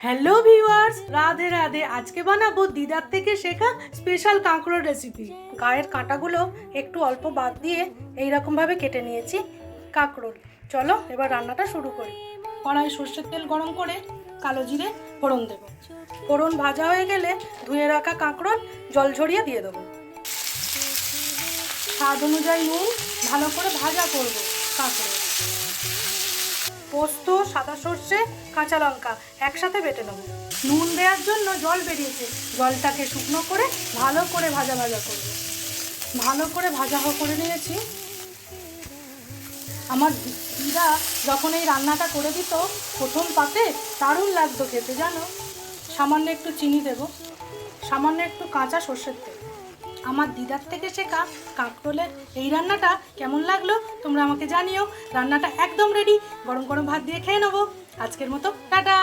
Hello viewers, Radhe Radhe. আজকে বানাবো দিদার থেকে শেখা স্পেশাল কাঁকড়োর রেসিপি। গায়ের কাঁটাগুলো একটু অল্প বাদ দিয়ে এইরকমভাবে কেটে নিয়েছি কাঁকড়োর। চলো এবার রান্নাটা শুরু করি। কড়াই সর্ষের তেল গরম করে কালো জিরে ফোড়ন দেবো। ফোড়ন ভাজা হয়ে গেলে ধুয়ে রাখা কাঁকড়োর জল ঝরিয়ে দিয়ে দেবো। স্বাদ অনুযায়ী নুন, ভালো করে ভাজা করবো কাঁকড়ো। পোস্ত, সাদা সর্ষে, কাঁচা লঙ্কা একসাথে বেটে নেবো। নুন দেওয়ার জন্য জল বেরিয়েছে, জলটাকে শুকনো করে ভালো করে ভাজা করবো। ভালো করে ভাজা করে নিয়েছি। আমার দিদা যখন এই রান্নাটা করে দিত প্রথম পাতে, দারুণ লাগতো খেতে জানো। সামান্য একটু চিনি দেব, সামান্য একটু কাঁচা সর্ষের তেল। আমার দিদার থেকে শেখা কাঁকরোলের এই রান্নাটা কেমন লাগলো তোমরা আমাকে জানিও। রান্নাটা একদম রেডি, গরম গরম ভাত দিয়ে খেয়ে নেবো। আজকের মতো টাটা।